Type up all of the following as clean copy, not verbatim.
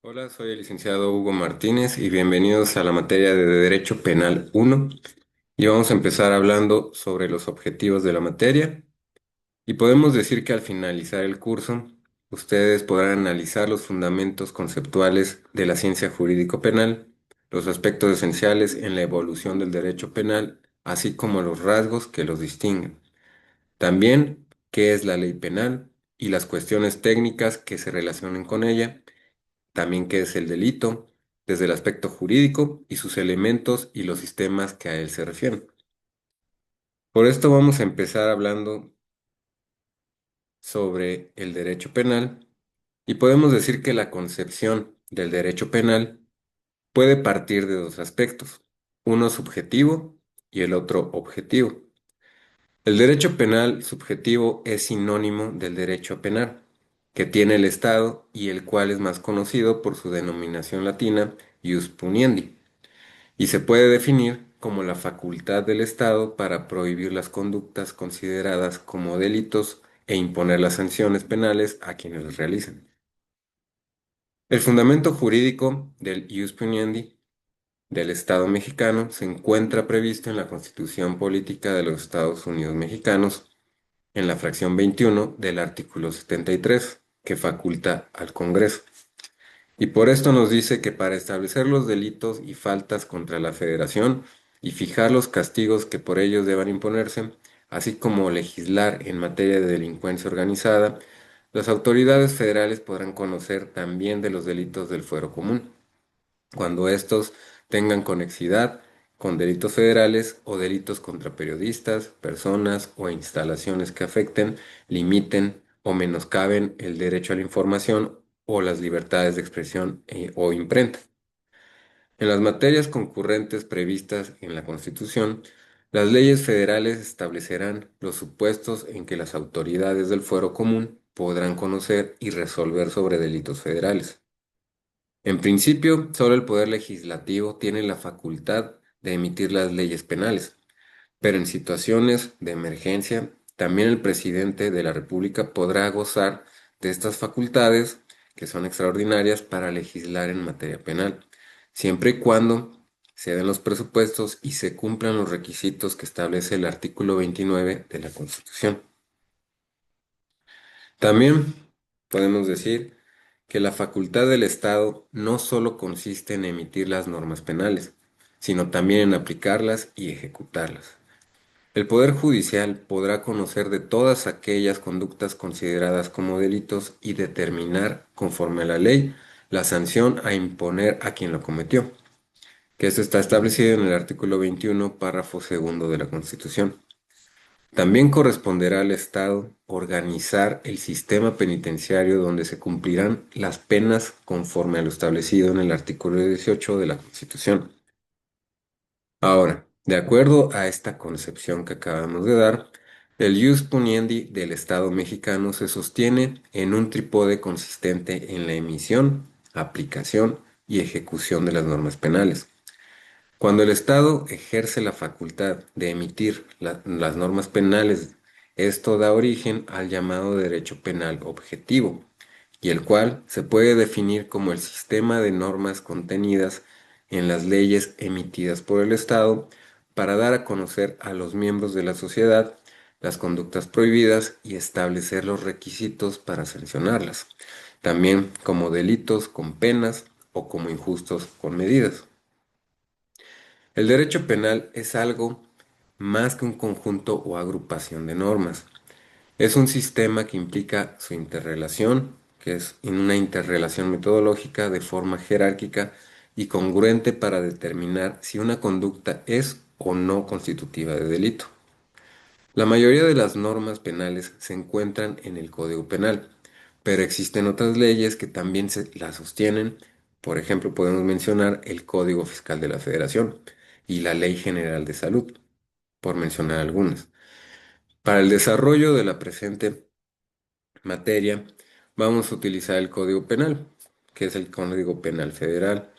Hola, soy el licenciado Hugo Martínez y bienvenidos a la materia de Derecho Penal 1 y vamos a empezar hablando sobre los objetivos de la materia y podemos decir que al finalizar el curso ustedes podrán analizar los fundamentos conceptuales de la ciencia jurídico-penal, los aspectos esenciales en la evolución del derecho penal, así como los rasgos que los distinguen. También qué es la ley penal y las cuestiones técnicas que se relacionen con ella, también qué es el delito, desde el aspecto jurídico y sus elementos y los sistemas que a él se refieren. Por esto vamos a empezar hablando sobre el derecho penal y podemos decir que la concepción del derecho penal puede partir de dos aspectos, uno subjetivo y el otro objetivo. El derecho penal subjetivo es sinónimo del derecho penal, que tiene el Estado y el cual es más conocido por su denominación latina ius puniendi, y se puede definir como la facultad del Estado para prohibir las conductas consideradas como delitos e imponer las sanciones penales a quienes las realicen. El fundamento jurídico del ius puniendi del Estado mexicano se encuentra previsto en la Constitución Política de los Estados Unidos Mexicanos, en la fracción 21 del artículo 73, que faculta al Congreso. Y por esto nos dice que para establecer los delitos y faltas contra la Federación y fijar los castigos que por ellos deban imponerse, así como legislar en materia de delincuencia organizada, las autoridades federales podrán conocer también de los delitos del fuero común, cuando estos tengan conexidad con delitos federales o delitos contra periodistas, personas o instalaciones que afecten, limiten o menoscaben el derecho a la información o las libertades de expresión o imprenta. En las materias concurrentes previstas en la Constitución, las leyes federales establecerán los supuestos en que las autoridades del fuero común podrán conocer y resolver sobre delitos federales. En principio, solo el Poder Legislativo tiene la facultad de emitir las leyes penales, pero en situaciones de emergencia, también el presidente de la República podrá gozar de estas facultades, que son extraordinarias, para legislar en materia penal, siempre y cuando se den los presupuestos y se cumplan los requisitos que establece el artículo 29 de la Constitución. También podemos decir que la facultad del Estado no solo consiste en emitir las normas penales, sino también en aplicarlas y ejecutarlas. El Poder Judicial podrá conocer de todas aquellas conductas consideradas como delitos y determinar, conforme a la ley, la sanción a imponer a quien lo cometió, que esto está establecido en el artículo 21, párrafo segundo de la Constitución. También corresponderá al Estado organizar el sistema penitenciario donde se cumplirán las penas conforme a lo establecido en el artículo 18 de la Constitución. Ahora, de acuerdo a esta concepción que acabamos de dar, el ius puniendi del Estado mexicano se sostiene en un trípode consistente en la emisión, aplicación y ejecución de las normas penales. Cuando el Estado ejerce la facultad de emitir las normas penales, esto da origen al llamado derecho penal objetivo, y el cual se puede definir como el sistema de normas contenidas en las leyes emitidas por el Estado para dar a conocer a los miembros de la sociedad las conductas prohibidas y establecer los requisitos para sancionarlas, también como delitos con penas o como injustos con medidas. El derecho penal es algo más que un conjunto o agrupación de normas. Es un sistema que implica su interrelación, que es en una interrelación metodológica de forma jerárquica y congruente para determinar si una conducta es o no constitutiva de delito. La mayoría de las normas penales se encuentran en el Código Penal, pero existen otras leyes que también se las sostienen. Por ejemplo, podemos mencionar el Código Fiscal de la Federación y la Ley General de Salud, por mencionar algunas. Para el desarrollo de la presente materia, vamos a utilizar el Código Penal, que es el Código Penal Federal,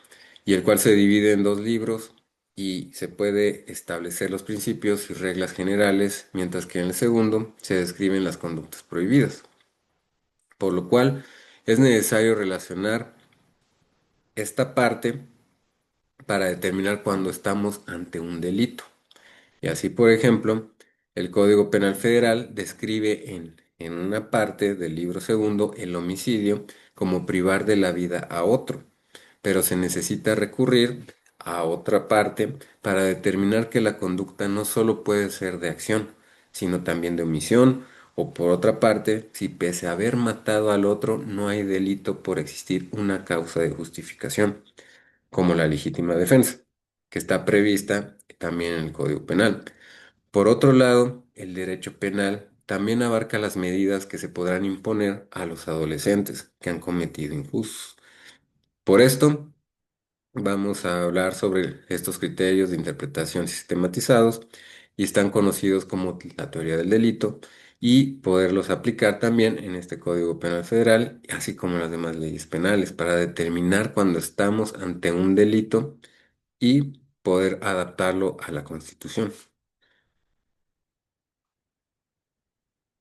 y el cual se divide en dos libros y se puede establecer los principios y reglas generales, mientras que en el segundo se describen las conductas prohibidas, por lo cual es necesario relacionar esta parte para determinar cuando estamos ante un delito. Y así, por ejemplo, el Código Penal Federal describe en una parte del libro segundo el homicidio como privar de la vida a otro, pero se necesita recurrir a otra parte para determinar que la conducta no solo puede ser de acción, sino también de omisión, o por otra parte, si pese a haber matado al otro no hay delito por existir una causa de justificación como la legítima defensa, que está prevista también en el Código Penal. Por otro lado, el derecho penal también abarca las medidas que se podrán imponer a los adolescentes que han cometido injustos. Por esto, vamos a hablar sobre estos criterios de interpretación sistematizados y están conocidos como la teoría del delito y poderlos aplicar también en este Código Penal Federal, así como en las demás leyes penales, para determinar cuando estamos ante un delito y poder adaptarlo a la Constitución.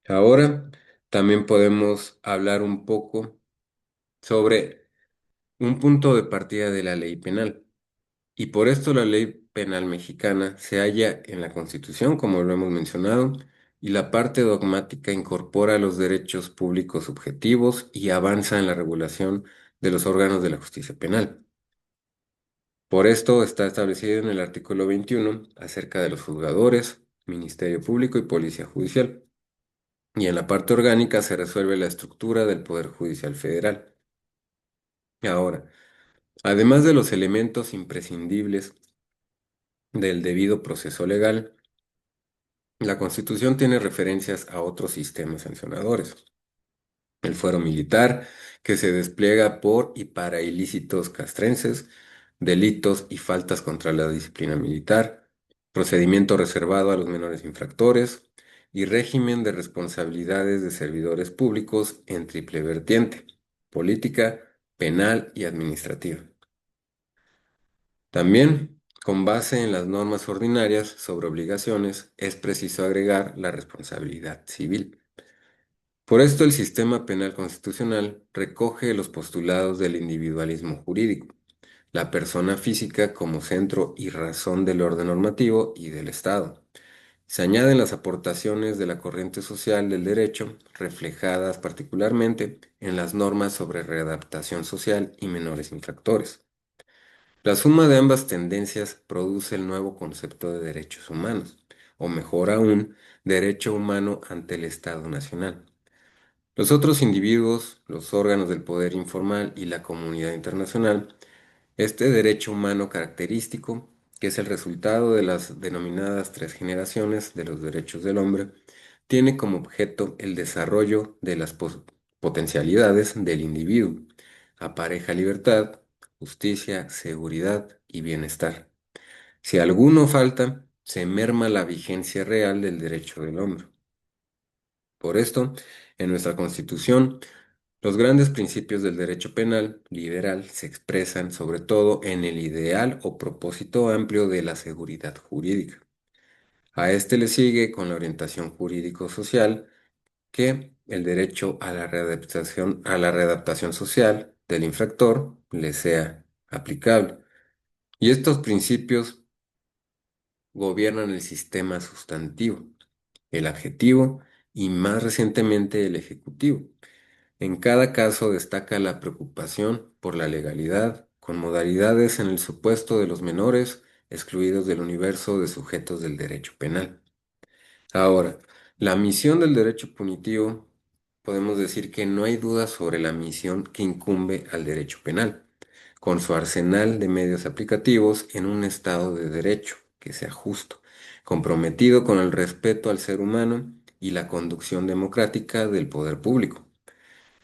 Ahora también podemos hablar un poco sobre un punto de partida de la ley penal. Y por esto la ley penal mexicana se halla en la Constitución, como lo hemos mencionado, y la parte dogmática incorpora los derechos públicos subjetivos y avanza en la regulación de los órganos de la justicia penal. Por esto está establecido en el artículo 21 acerca de los juzgadores, Ministerio Público y Policía Judicial. Y en la parte orgánica se resuelve la estructura del Poder Judicial Federal. Ahora, además de los elementos imprescindibles del debido proceso legal, la Constitución tiene referencias a otros sistemas sancionadores. El fuero militar, que se despliega por y para ilícitos castrenses, delitos y faltas contra la disciplina militar, procedimiento reservado a los menores infractores y régimen de responsabilidades de servidores públicos en triple vertiente, política, penal y administrativa. También, con base en las normas ordinarias sobre obligaciones, es preciso agregar la responsabilidad civil. Por esto, el sistema penal constitucional recoge los postulados del individualismo jurídico, la persona física como centro y razón del orden normativo y del Estado. Se añaden las aportaciones de la corriente social del derecho, reflejadas particularmente en las normas sobre readaptación social y menores infractores. La suma de ambas tendencias produce el nuevo concepto de derechos humanos, o mejor aún, derecho humano ante el Estado Nacional. Los otros individuos, los órganos del poder informal y la comunidad internacional, este derecho humano característico, que es el resultado de las denominadas tres generaciones de los derechos del hombre, tiene como objeto el desarrollo de las potencialidades del individuo, apareja libertad, justicia, seguridad y bienestar. Si alguno falta, se merma la vigencia real del derecho del hombre. Por esto, en nuestra Constitución, los grandes principios del derecho penal liberal se expresan sobre todo en el ideal o propósito amplio de la seguridad jurídica. A este le sigue con la orientación jurídico-social que el derecho a la readaptación social del infractor le sea aplicable. Y estos principios gobiernan el sistema sustantivo, el adjetivo y más recientemente el ejecutivo. En cada caso destaca la preocupación por la legalidad, con modalidades en el supuesto de los menores excluidos del universo de sujetos del derecho penal. Ahora, la misión del derecho punitivo, podemos decir que no hay duda sobre la misión que incumbe al derecho penal, con su arsenal de medios aplicativos en un estado de derecho que sea justo, comprometido con el respeto al ser humano y la conducción democrática del poder público.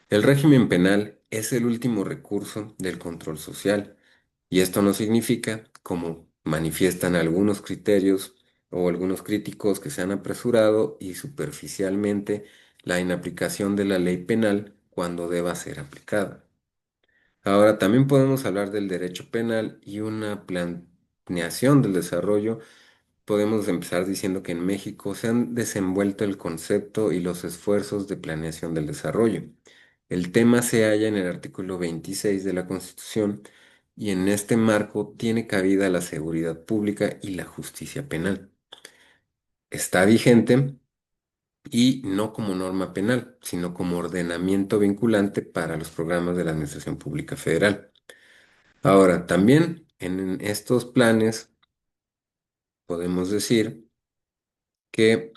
El régimen penal es el último recurso del control social, y esto no significa, como manifiestan algunos criterios o algunos críticos que se han apresurado y superficialmente, la inaplicación de la ley penal cuando deba ser aplicada. Ahora, también podemos hablar del derecho penal y una planeación del desarrollo. Podemos empezar diciendo que en México se han desenvuelto el concepto y los esfuerzos de planeación del desarrollo. El tema se halla en el artículo 26 de la Constitución y en este marco tiene cabida la seguridad pública y la justicia penal. Está vigente y no como norma penal, sino como ordenamiento vinculante para los programas de la Administración Pública Federal. Ahora, también en estos planes podemos decir que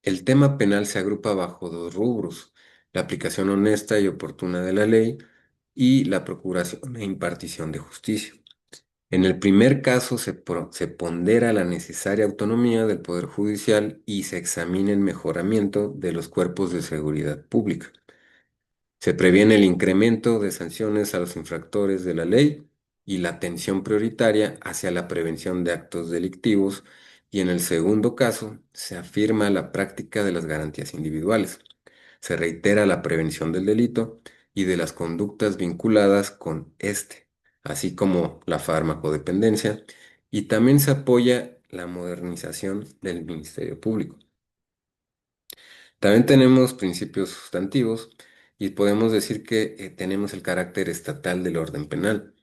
el tema penal se agrupa bajo dos rubros: la aplicación honesta y oportuna de la ley y la procuración e impartición de justicia. En el primer caso se pondera la necesaria autonomía del Poder Judicial y se examina el mejoramiento de los cuerpos de seguridad pública. Se previene el incremento de sanciones a los infractores de la ley y la atención prioritaria hacia la prevención de actos delictivos, y en el segundo caso se afirma la práctica de las garantías individuales. Se reitera la prevención del delito y de las conductas vinculadas con este, así como la farmacodependencia, y también se apoya la modernización del Ministerio Público. También tenemos principios sustantivos y podemos decir que tenemos el carácter estatal del orden penal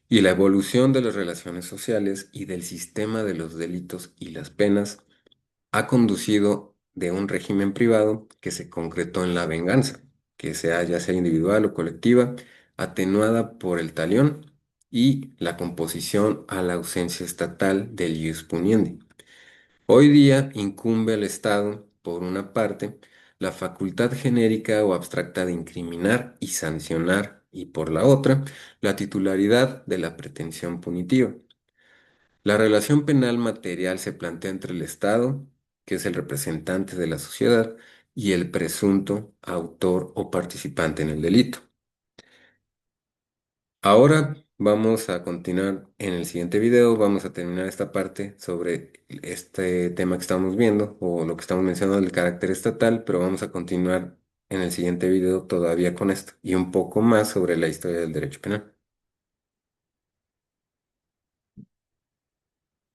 y la evolución de las relaciones sociales y del sistema de los delitos y las penas ha conducido de un régimen privado que se concretó en la venganza, que sea ya sea individual o colectiva, atenuada por el talión y la composición a la ausencia estatal del ius puniendi. Hoy día incumbe al Estado, por una parte, la facultad genérica o abstracta de incriminar y sancionar, y por la otra, la titularidad de la pretensión punitiva. La relación penal material se plantea entre el Estado, que es el representante de la sociedad, y el presunto autor o participante en el delito. Ahora vamos a continuar en el siguiente video, vamos a terminar esta parte sobre este tema que estamos viendo o lo que estamos mencionando del carácter estatal, pero vamos a continuar en el siguiente video todavía con esto y un poco más sobre la historia del derecho penal.